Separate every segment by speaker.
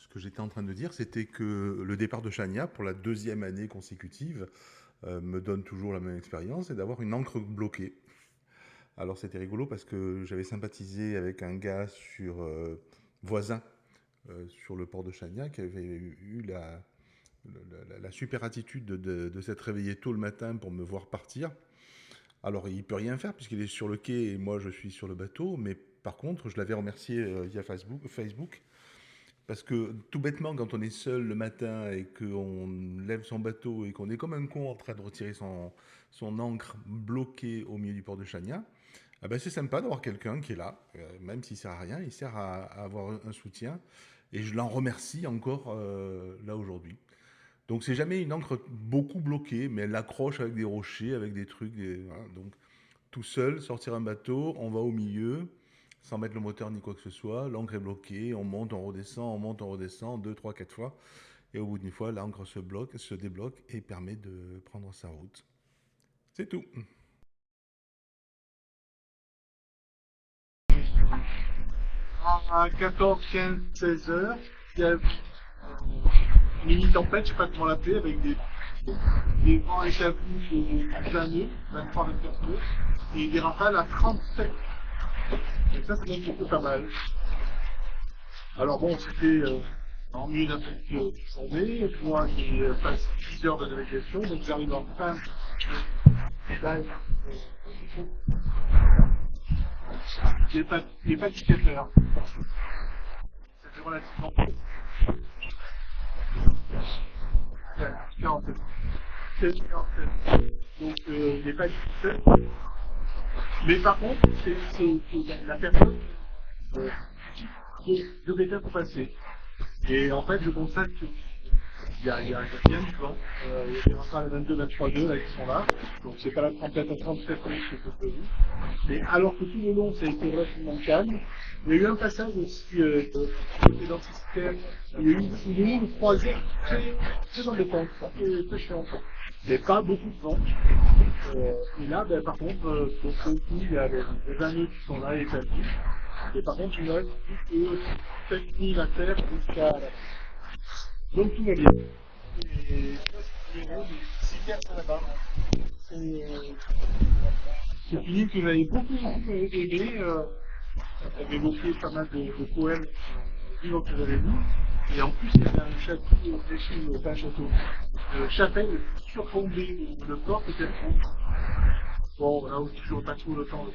Speaker 1: Ce que j'étais en train de dire, c'était que le départ de Chania, pour la deuxième année consécutive, me donne toujours la même expérience, et d'avoir une encre bloquée. Alors c'était rigolo parce que j'avais sympathisé avec un gars voisin sur le port de Chania qui avait eu la super attitude de s'être réveillé tôt le matin pour me voir partir. Alors il peut rien faire puisqu'il est sur le quai et moi je suis sur le bateau, mais par contre je l'avais remercié via Facebook. Parce que tout bêtement, quand on est seul le matin et qu'on lève son bateau et qu'on est comme un con en train de retirer son ancre bloquée au milieu du port de Chania, ah ben c'est sympa d'avoir quelqu'un qui est là, même s'il sert à rien, il sert à avoir un soutien. Et je l'en remercie encore là aujourd'hui. Donc c'est jamais une encre beaucoup bloquée, mais elle l'accroche avec des rochers, avec des trucs. Voilà. Donc tout seul, sortir un bateau, on va au milieu, sans mettre le moteur ni quoi que ce soit, l'encre est bloquée, on redescend, on monte, on redescend, deux, trois, quatre fois, et au bout d'une fois, l'encre se débloque et permet de prendre sa route. C'est tout.
Speaker 2: À 14, 15, 16 heures, il y a une mini-tempête, je sais pas comment l'appeler, avec des vents établis de 20 nœuds, 23, 24 nœuds, et des rafales à 37. Et ça donne plutôt pas mal. Alors bon, c'était en milieu d'un truc de journée, et puis moi qui passe 10 heures de navigation, donc j'arrive en fin de il n'est pas 17 heures. C'était relativement peu. 47. 47. Donc il n'est pas 17. Mais par contre, c'est la personne qui devait être passée. Et en fait, je constate qu'il y a bien du vent. Il y a des rafales à 22, 23, 2 là, qui sont là. Donc c'est pas la tempête à 37 minutes que je prévu. Et alors que tout le long, ça a été relativement calme. Il y a eu un passage aussi côté d'anticipère. Il y a eu une croisière très embêtante, très chiante. Il n'y avait pas beaucoup de vent. Et là, ben, par contre, donc, il y a les anneaux qui sont là établis. Et par contre, il ne reste plus que 7 000 à faire jusqu'à la. Donc tout va bien. Et c'est super là-bas. C'est une île que j'avais beaucoup aimé. J'avais évoqué pas mal de poèmes livres que j'avais lus. Et en plus, il y avait un château, pas un château, chapelle surplombée, le port peut-être. Bon, là où toujours pas trop le temps de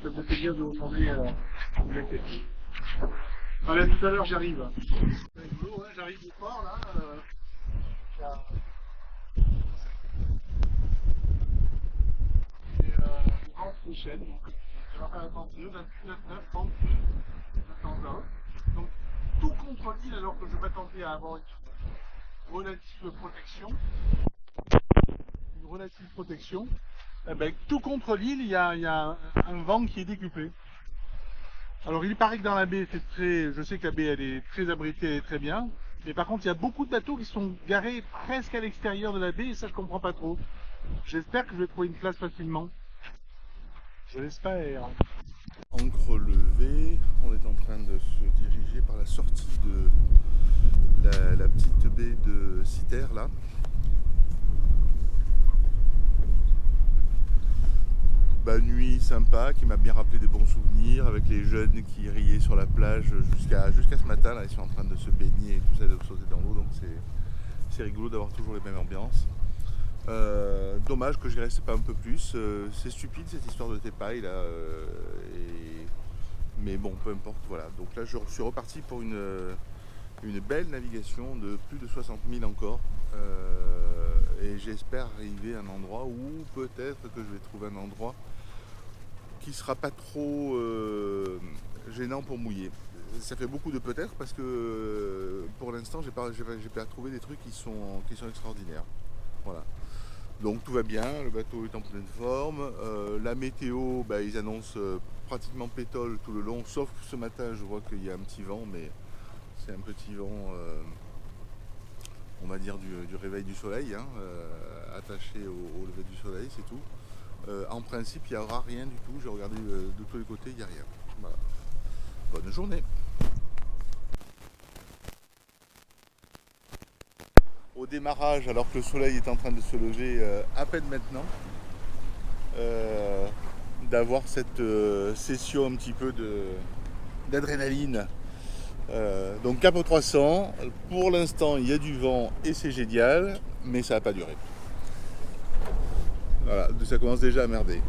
Speaker 2: ça me fait bien de retourner au lac. Allez, à tout à l'heure, j'arrive. C'est rigolo, hein, j'arrive au port là. Il y a une grande prochaine, donc je vais faire un 32, 28, 29, 32, 201. Donc tout contre l'île alors que je m'attendais à avoir relative protection. Une relative protection. Eh ben, tout contre l'île, il y a un vent qui est décuplé. Alors il paraît que dans la baie, c'est très. Je sais que la baie elle est très abritée, elle est très bien. Mais par contre, il y a beaucoup de bateaux qui sont garés presque à l'extérieur de la baie et ça je comprends pas trop. J'espère que je vais trouver une place facilement. Je l'espère.
Speaker 1: Encre levée, on est en train de se diriger par la sortie de la petite baie de Citer là. Nuit sympa qui m'a bien rappelé des bons souvenirs avec les jeunes qui riaient sur la plage jusqu'à ce matin. Là, ils sont en train de se baigner et tout ça, de sauter dans l'eau, donc c'est rigolo d'avoir toujours les mêmes ambiances. Dommage que je n'y restais pas un peu plus. C'est stupide cette histoire de Tepaille là, mais bon, peu importe. Voilà. Donc là, je suis reparti pour une belle navigation de plus de 60 000 encore. Et j'espère arriver à un endroit où peut-être que je vais trouver un endroit qui sera pas trop gênant pour mouiller. Ça fait beaucoup de peut-être parce que pour l'instant j'ai pas trouvé des trucs qui sont extraordinaires. Voilà. Donc tout va bien, le bateau est en pleine forme. La météo, ils annoncent pratiquement pétole tout le long, sauf que ce matin je vois qu'il y a un petit vent, mais c'est un petit vent, on va dire du réveil du soleil, hein, attaché au lever du soleil, c'est tout. En principe, il n'y aura rien du tout. J'ai regardé de tous les côtés, il n'y a rien. Voilà. Bonne journée. au démarrage, alors que le soleil est en train de se lever à peine maintenant, euh, d'avoir cette session un petit peu d'adrénaline. Donc Cap 300, pour l'instant il y a du vent et c'est génial, mais ça va pas durer. Voilà, ça commence déjà à merder.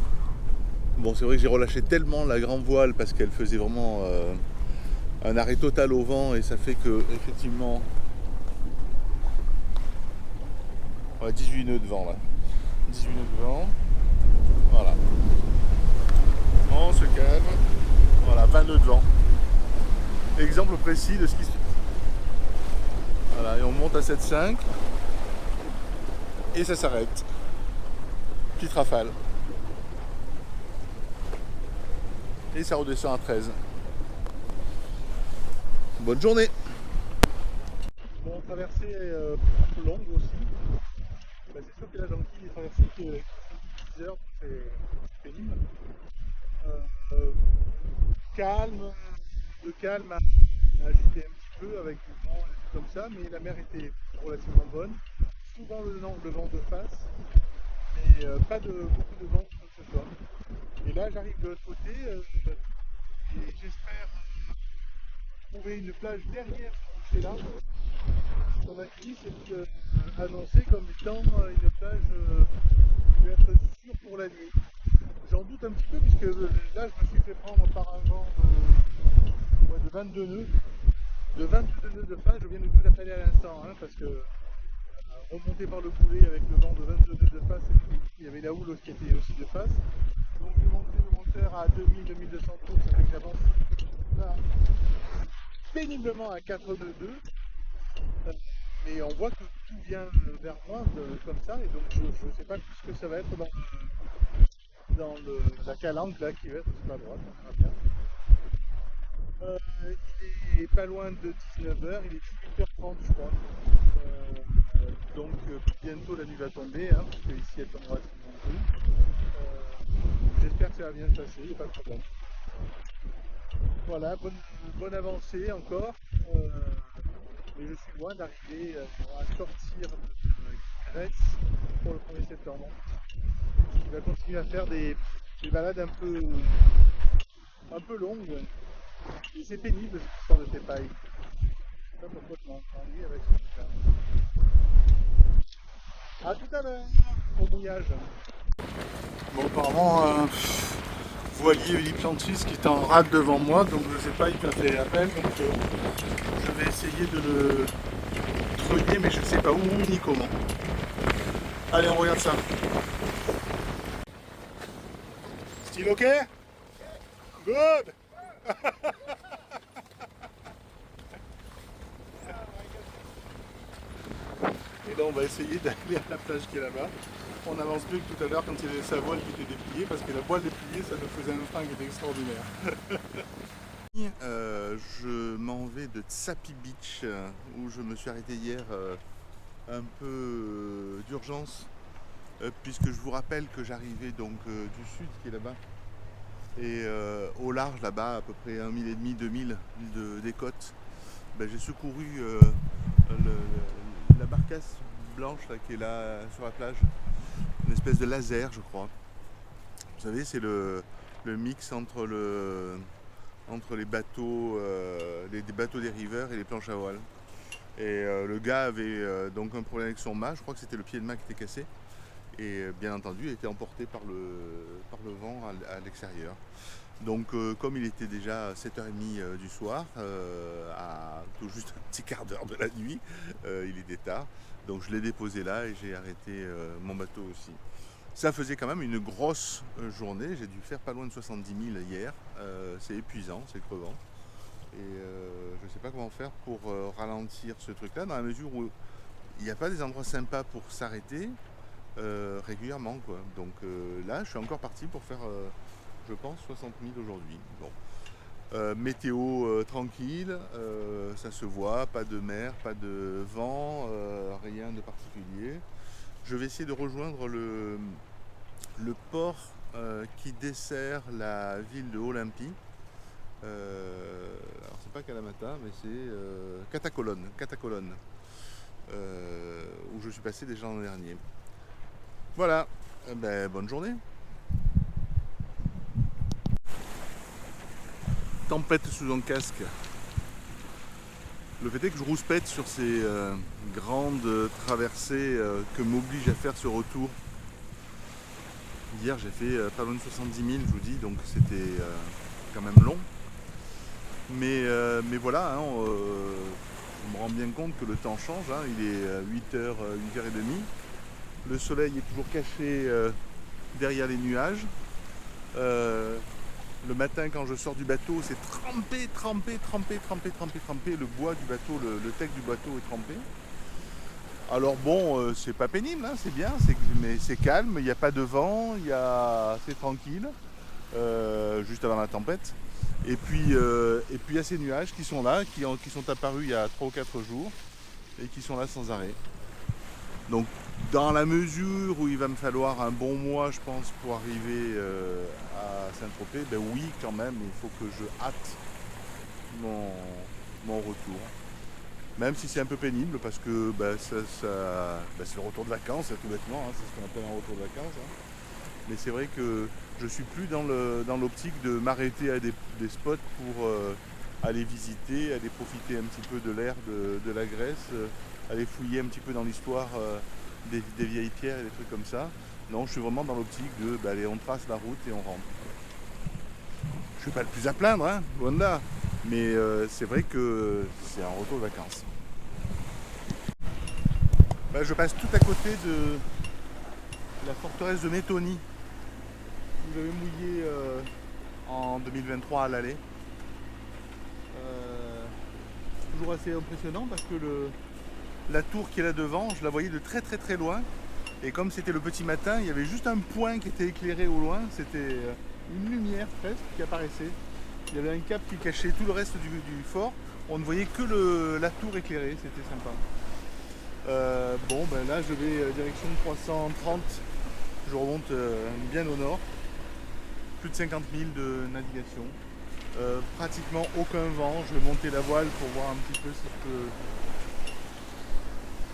Speaker 1: Bon, c'est vrai que j'ai relâché tellement la grande voile parce qu'elle faisait vraiment un arrêt total au vent et ça fait que effectivement, on a 18 nœuds de vent là. 18 nœuds de vent. Voilà. On se calme. Voilà, 20 nœuds de vent. Exemple précis de ce qui se passe. Voilà, et on monte à 7,5 et ça s'arrête. Petite rafale. Et ça redescend à 13. Bonne journée. Bon, traversée un peu longue aussi. Bah, c'est sûr que la jonquille est traversée que 10 heures, c'est pénible. Euh, calme, le calme a agité un petit peu avec du vent et tout comme ça, mais la mer était relativement bonne. Souvent le vent de face, mais pas de beaucoup de vent quoi que ce soit. Et là j'arrive de l'autre côté et j'espère trouver une plage derrière ce rocher là. Ce qu'on a dit c'est annoncé comme étant une plage qui peut être sûre pour la nuit. J'en doute un petit peu puisque là je me suis fait prendre par un vent de 22 nœuds. De 22 nœuds de face, je viens de tout affaler à l'instant, hein, parce que remonté par le boulet avec le vent de 22 nœuds de face, il y avait la houle qui était aussi de face. Donc je monte le moteur à 2000-2200 tours, ça fait que j'avance là, péniblement à 4 nœuds 2. Mais on voit que tout vient vers moi comme ça, et donc je ne sais pas ce que ça va être la calandre là qui va être sur la droite, on verra bien. Il est pas loin de 19h, il est 18h30 je crois. Donc bientôt la nuit va tomber, hein, parce qu'ici elle tombera souvent peu. J'espère que ça va bien se passer, il n'y a pas de problème. Voilà, bonne avancée encore. Mais je suis loin d'arriver à sortir de Grèce pour le 1er septembre. Il va continuer à faire des balades un peu longues. Et c'est pénible cette histoire de tépaille. Je sais pas pourquoi tu m'as entendu avec ce truc-là. A tout à l'heure, au mouillage. Bon, apparemment, voilier Philippe Lantis qui est en rade devant moi, donc je sais pas, il m'a fait appel, donc je vais essayer de le treuiller, mais je sais pas où ni comment. Allez, on regarde ça. Still ok? Good! Et là, on va essayer d'aller à la plage qui est là-bas. On avance mieux que tout à l'heure quand il y avait sa voile qui était dépliée, parce que la voile dépliée, ça nous faisait un frein qui était extraordinaire. Je m'en vais de Tsapi Beach, où je me suis arrêté hier un peu d'urgence, puisque je vous rappelle que j'arrivais donc du sud qui est là-bas, et au large là-bas, à peu près 1 mille et demi, 2 milles des côtes, ben, j'ai secouru la barcasse blanche là, qui est là sur la plage, une espèce de laser je crois. Vous savez, c'est le mix entre les bateaux, des bateaux dériveurs et les planches à voile. Et le gars avait donc un problème avec son mât, je crois que c'était le pied de mât qui était cassé. Et bien entendu, il était emporté par le vent à l'extérieur. Donc comme il était déjà 7h30 du soir, à tout juste un petit quart d'heure de la nuit, il était tard. Donc je l'ai déposé là et j'ai arrêté mon bateau aussi. Ça faisait quand même une grosse journée, j'ai dû faire pas loin de 70 000 hier. C'est épuisant, c'est crevant. Et je ne sais pas comment faire pour ralentir ce truc-là, dans la mesure où il n'y a pas des endroits sympas pour s'arrêter régulièrement, quoi. Donc là, je suis encore parti pour faire, je pense, 60 000 aujourd'hui. Bon. Météo tranquille, ça se voit, pas de mer, pas de vent, rien de particulier. Je vais essayer de rejoindre le port qui dessert la ville de Olympie. Alors c'est pas Kalamata, mais c'est Catacolonne. où je suis passé déjà l'an dernier. Voilà, bonne journée. Tempête sous un casque. Le fait est que je rouspète sur ces grandes traversées que m'oblige à faire ce retour. Hier j'ai fait pas loin de 70 000, je vous dis, donc c'était quand même long. Mais voilà, hein, je me rends bien compte que le temps change, hein, il est 8h, 8h30. Le soleil est toujours caché derrière les nuages. Le matin quand je sors du bateau, c'est trempé. Le bois du bateau, le deck du bateau est trempé. Alors bon, c'est pas pénible, hein, c'est bien, mais c'est calme, il n'y a pas de vent, c'est tranquille, juste avant la tempête. Et puis il y a ces nuages qui sont là, qui sont apparus il y a 3 ou 4 jours et qui sont là sans arrêt. Donc dans la mesure où il va me falloir un bon mois, je pense, pour arriver à Saint-Tropez, ben oui, quand même, il faut que je hâte mon retour. Même si c'est un peu pénible, parce que c'est le retour de vacances, tout bêtement, hein, c'est ce qu'on appelle un retour de vacances. Hein. Mais c'est vrai que je suis plus dans l'optique de m'arrêter à des spots pour aller visiter, aller profiter un petit peu de l'air de la Grèce, aller fouiller un petit peu dans l'histoire des vieilles pierres et des trucs comme ça. Non, je suis vraiment dans l'optique de, allez, on trace la route et on rentre. Je suis pas le plus à plaindre, hein, loin de là. Mais c'est vrai que c'est un retour de vacances. Je passe tout à côté de la forteresse de Méthonie. Vous avez mouillé en 2023 à l'aller. C'est toujours assez impressionnant parce que la tour qui est là devant, je la voyais de très loin. Et comme c'était le petit matin, il y avait juste un point qui était éclairé au loin. C'était une lumière presque qui apparaissait. Il y avait un cap qui cachait tout le reste du fort. On ne voyait que la tour éclairée, c'était sympa. Là je vais direction 330. Je remonte bien au nord. Plus de 50 000 de navigation. Pratiquement aucun vent. Je vais monter la voile pour voir un petit peu si je peux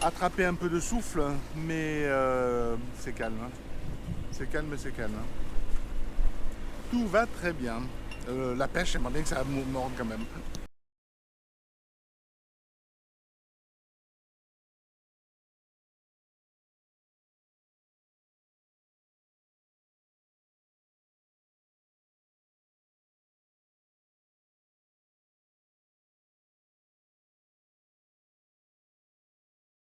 Speaker 1: attraper un peu de souffle, mais c'est calme. Hein. C'est calme. Hein. Tout va très bien. La pêche, j'aimerais bien que ça morde quand même.